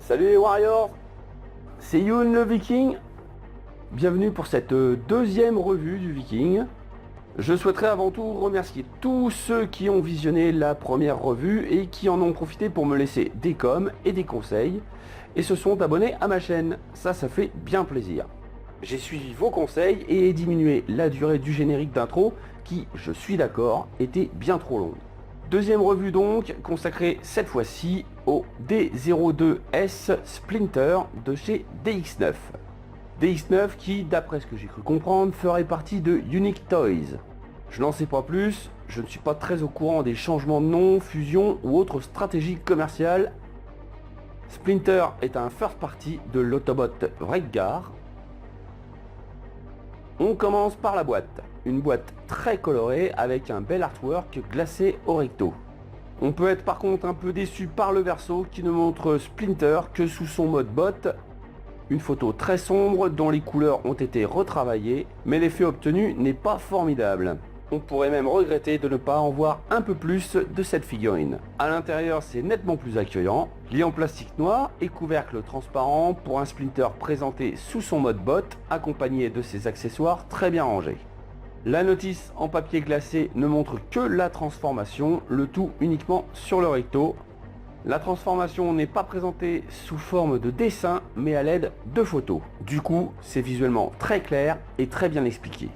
Salut les Warriors, c'est Youn le Viking. Bienvenue pour cette deuxième revue du Viking. Je souhaiterais avant tout remercier tous ceux qui ont visionné la première revue et qui en ont profité pour me laisser des coms et des conseils et se sont abonnés à ma chaîne. Ça fait bien plaisir. J'ai suivi vos conseils et ai diminué la durée du générique d'intro qui, je suis d'accord, était bien trop longue. Deuxième revue donc, consacrée cette fois-ci au D02S Splinter de chez DX9. DX9 qui, d'après ce que j'ai cru comprendre, ferait partie de Unique Toys. Je n'en sais pas plus, je ne suis pas très au courant des changements de nom, fusions ou autres stratégies commerciales. Splinter est un first party de l'Autobot Wreck-Gar. On commence par la boîte. Une boîte très colorée avec un bel artwork glacé au recto. On peut être par contre un peu déçu par le verso qui ne montre Splinter que sous son mode bot. Une photo très sombre dont les couleurs ont été retravaillées, mais l'effet obtenu n'est pas formidable. On pourrait même regretter de ne pas en voir un peu plus de cette figurine. A l'intérieur, c'est nettement plus accueillant, lié en plastique noir et couvercle transparent pour un Splinter présenté sous son mode bot, accompagné de ses accessoires très bien rangés. La notice en papier glacé ne montre que la transformation, le tout uniquement sur le recto. La transformation n'est pas présentée sous forme de dessin, mais à l'aide de photos. Du coup, c'est visuellement très clair et très bien expliqué.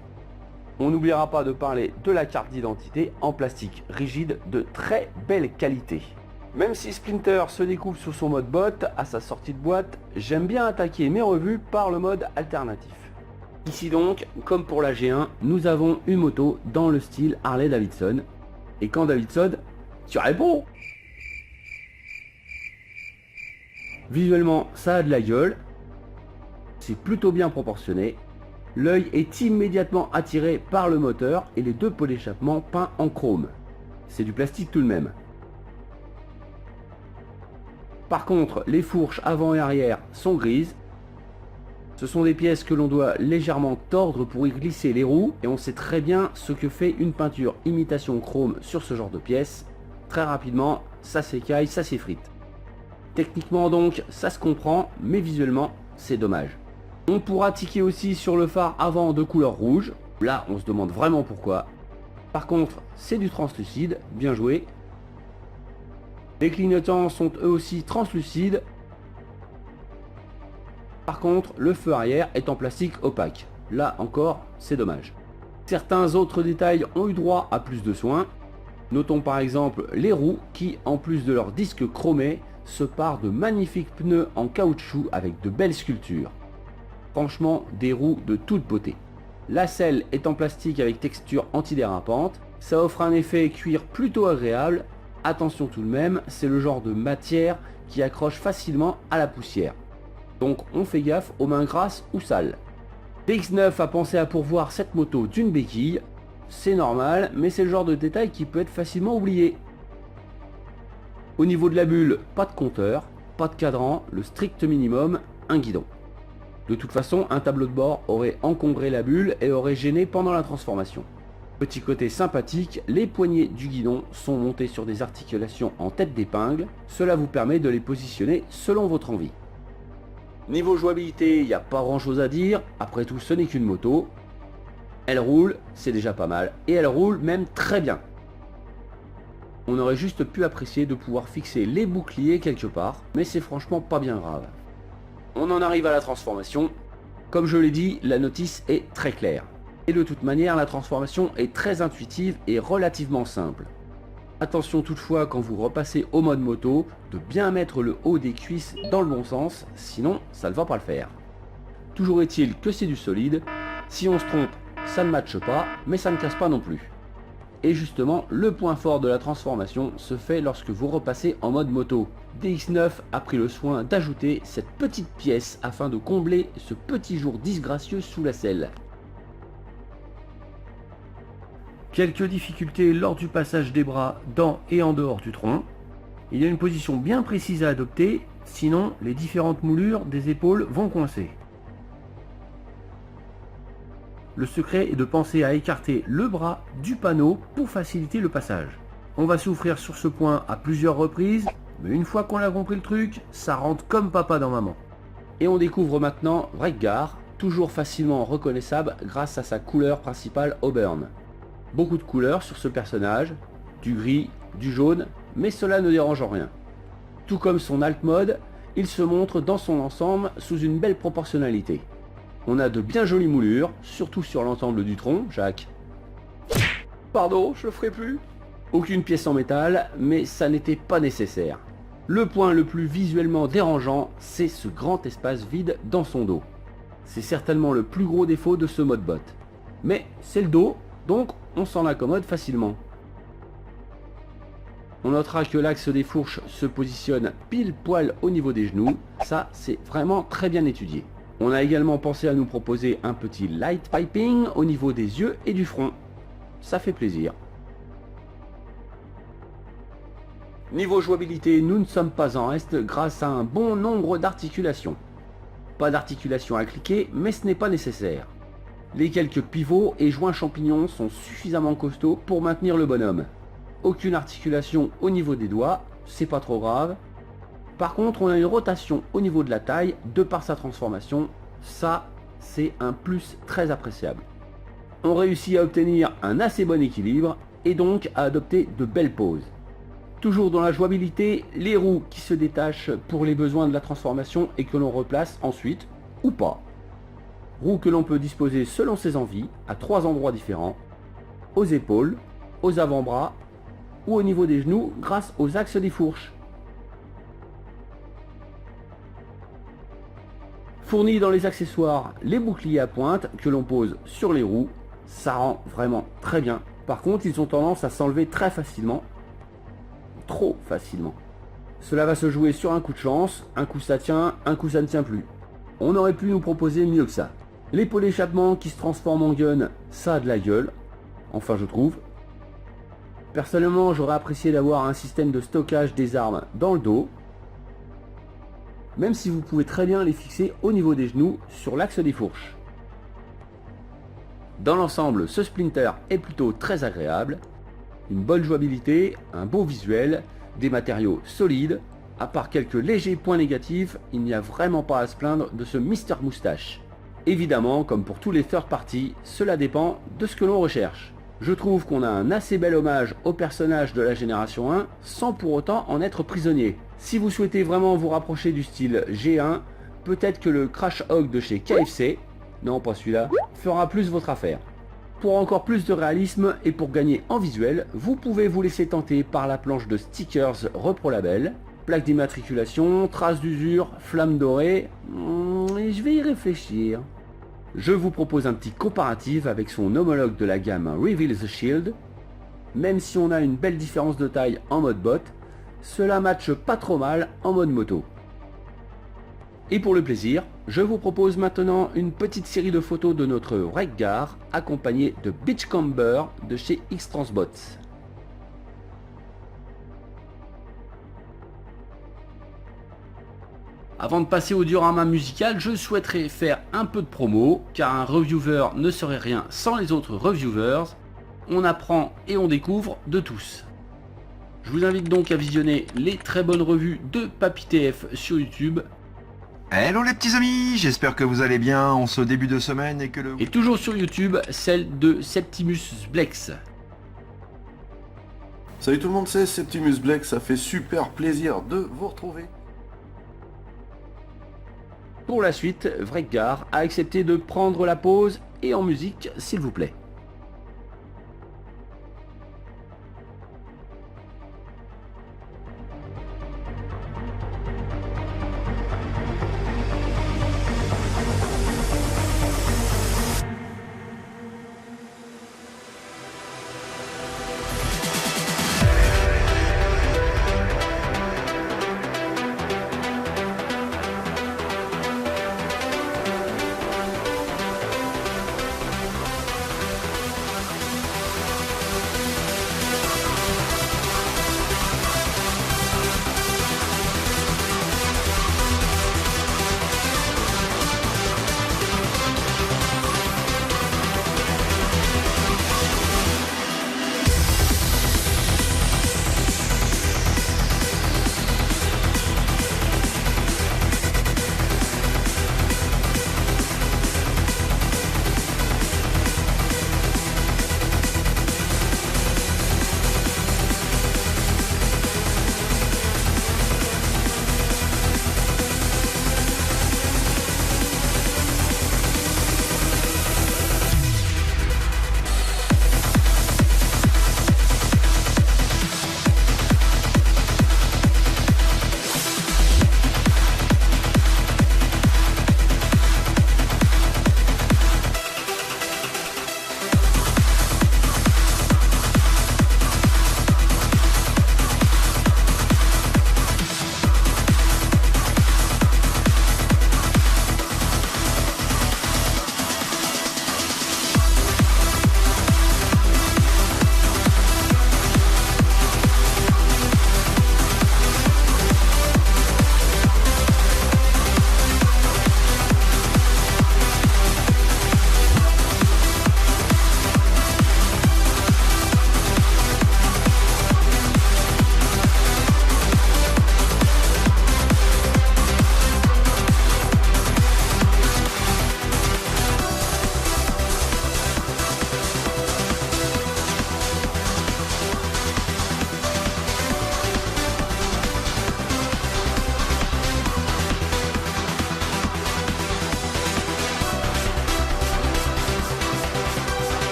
On n'oubliera pas de parler de la carte d'identité en plastique rigide de très belle qualité. Même si Splinter se découpe sous son mode bot à sa sortie de boîte, j'aime bien attaquer mes revues par le mode alternatif. Ici donc, comme pour la G1, nous avons une moto dans le style Harley Davidson. Et quand Davidson, tu réponds. Visuellement, ça a de la gueule. C'est plutôt bien proportionné. L'œil est immédiatement attiré par le moteur et les deux pots d'échappement peints en chrome. C'est du plastique tout de même. Par contre, les fourches avant et arrière sont grises. Ce sont des pièces que l'on doit légèrement tordre pour y glisser les roues et on sait très bien ce que fait une peinture imitation chrome sur ce genre de pièces. Très rapidement, ça s'écaille, ça s'effrite. Techniquement donc, ça se comprend, mais visuellement, c'est dommage. On pourra tiquer aussi sur le phare avant de couleur rouge. Là, on se demande vraiment pourquoi. Par contre, c'est du translucide, bien joué. Les clignotants sont eux aussi translucides. Par contre, le feu arrière est en plastique opaque. Là encore, c'est dommage. Certains autres détails ont eu droit à plus de soins. Notons par exemple les roues qui, en plus de leur disque chromé, se parent de magnifiques pneus en caoutchouc avec de belles sculptures. Franchement, des roues de toute beauté. La selle est en plastique avec texture antidérapante. Ça offre un effet cuir plutôt agréable. Attention tout de même, c'est le genre de matière qui accroche facilement à la poussière. Donc on fait gaffe aux mains grasses ou sales. DX9 a pensé à pourvoir cette moto d'une béquille. C'est normal, mais c'est le genre de détail qui peut être facilement oublié. Au niveau de la bulle, pas de compteur, pas de cadran, le strict minimum, un guidon. De toute façon, un tableau de bord aurait encombré la bulle et aurait gêné pendant la transformation. Petit côté sympathique, les poignées du guidon sont montées sur des articulations en tête d'épingle. Cela vous permet de les positionner selon votre envie. Niveau jouabilité, il n'y a pas grand chose à dire, après tout ce n'est qu'une moto. Elle roule, c'est déjà pas mal, et elle roule même très bien. On aurait juste pu apprécier de pouvoir fixer les boucliers quelque part, mais c'est franchement pas bien grave. On en arrive à la transformation. Comme je l'ai dit, la notice est très claire. Et de toute manière, la transformation est très intuitive et relativement simple. Attention toutefois quand vous repassez au mode moto, de bien mettre le haut des cuisses dans le bon sens, sinon ça ne va pas le faire. Toujours est-il que c'est du solide, si on se trompe, ça ne matche pas, mais ça ne casse pas non plus. Et justement, le point fort de la transformation se fait lorsque vous repassez en mode moto. DX9 a pris le soin d'ajouter cette petite pièce afin de combler ce petit jour disgracieux sous la selle. Quelques difficultés lors du passage des bras dans et en dehors du tronc. Il y a une position bien précise à adopter, sinon les différentes moulures des épaules vont coincer. Le secret est de penser à écarter le bras du panneau pour faciliter le passage. On va souffrir sur ce point à plusieurs reprises, Mais une fois qu'on a compris le truc, ça rentre comme papa dans maman. Et on découvre maintenant Vreggar, toujours facilement reconnaissable grâce à sa couleur principale Auburn. Beaucoup de couleurs sur ce personnage, du gris, du jaune, mais cela ne dérange en rien. Tout comme son alt mode, il se montre dans son ensemble sous une belle proportionnalité. On a de bien jolies moulures, surtout sur l'ensemble du tronc, Jacques. Pardon, je ferai plus. Aucune pièce en métal, mais ça n'était pas nécessaire. Le point le plus visuellement dérangeant, c'est ce grand espace vide dans son dos. C'est certainement le plus gros défaut de ce modbot. Mais c'est le dos, donc on s'en accommode facilement. On notera que l'axe des fourches se positionne pile poil au niveau des genoux, ça c'est vraiment très bien étudié. On a également pensé à nous proposer un petit light piping au niveau des yeux et du front. Ça fait plaisir. Niveau jouabilité, nous ne sommes pas en reste grâce à un bon nombre d'articulations. Pas d'articulation à cliquer, mais ce n'est pas nécessaire. Les quelques pivots et joints champignons sont suffisamment costauds pour maintenir le bonhomme. Aucune articulation au niveau des doigts, c'est pas trop grave. Par contre, on a une rotation au niveau de la taille de par sa transformation. Ça, c'est un plus très appréciable. On réussit à obtenir un assez bon équilibre et donc à adopter de belles poses. Toujours dans la jouabilité, les roues qui se détachent pour les besoins de la transformation et que l'on replace ensuite, ou pas. Roues que l'on peut disposer selon ses envies, à 3 endroits différents, aux épaules, aux avant-bras ou au niveau des genoux grâce aux axes des fourches. Fournis dans les accessoires, les boucliers à pointe que l'on pose sur les roues, ça rend vraiment très bien. Par contre, ils ont tendance à s'enlever très facilement. Trop facilement. Cela va se jouer sur un coup de chance, un coup ça tient, un coup ça ne tient plus. On aurait pu nous proposer mieux que ça. Les pots d'échappement qui se transforment en gun, ça a de la gueule. Enfin je trouve. Personnellement j'aurais apprécié d'avoir un système de stockage des armes dans le dos. Même si vous pouvez très bien les fixer au niveau des genoux sur l'axe des fourches. Dans l'ensemble, ce Splinter est plutôt très agréable. Une bonne jouabilité, un beau visuel, des matériaux solides. À part quelques légers points négatifs, il n'y a vraiment pas à se plaindre de ce Mister Moustache. Évidemment, comme pour tous les third party, cela dépend de ce que l'on recherche. Je trouve qu'on a un assez bel hommage au personnage de la génération 1, sans pour autant en être prisonnier. Si vous souhaitez vraiment vous rapprocher du style G1, peut-être que le Crash Hog de chez KFC, non pas celui-là, fera plus votre affaire. Pour encore plus de réalisme et pour gagner en visuel, vous pouvez vous laisser tenter par la planche de stickers Repro Label, plaque d'immatriculation, traces d'usure, flamme dorée, et je vais y réfléchir. Je vous propose un petit comparatif avec son homologue de la gamme Reveal the Shield. Même si on a une belle différence de taille en mode bot, cela matche pas trop mal en mode moto. Et pour le plaisir, je vous propose maintenant une petite série de photos de notre Vreggar accompagnée de Beachcomber de chez X-Transbots. Avant de passer au diorama musical, je souhaiterais faire un peu de promo, car un reviewer ne serait rien sans les autres reviewers. On apprend et on découvre de tous. Je vous invite donc à visionner les très bonnes revues de PapyTF sur YouTube. Hello les petits amis, j'espère que vous allez bien en ce début de semaine et que le... Et toujours sur YouTube, celle de Septimus Blex. Salut tout le monde, c'est Septimus Blex, ça fait super plaisir de vous retrouver. Pour la suite, Vreggar a accepté de prendre la pause et en musique s'il vous plaît.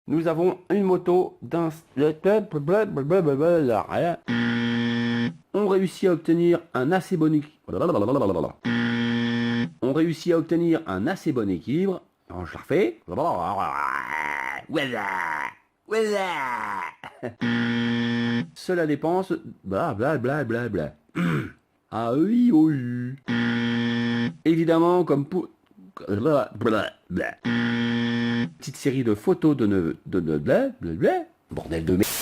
Nous avons une moto d'un... On réussit à obtenir un assez bon équilibre. On réussit à obtenir un assez bon équilibre. Alors, je la refais. Cela dépense... Blablabla. Ah oui, oui. Évidemment, comme pour... Petite série de photos de bordel de merde.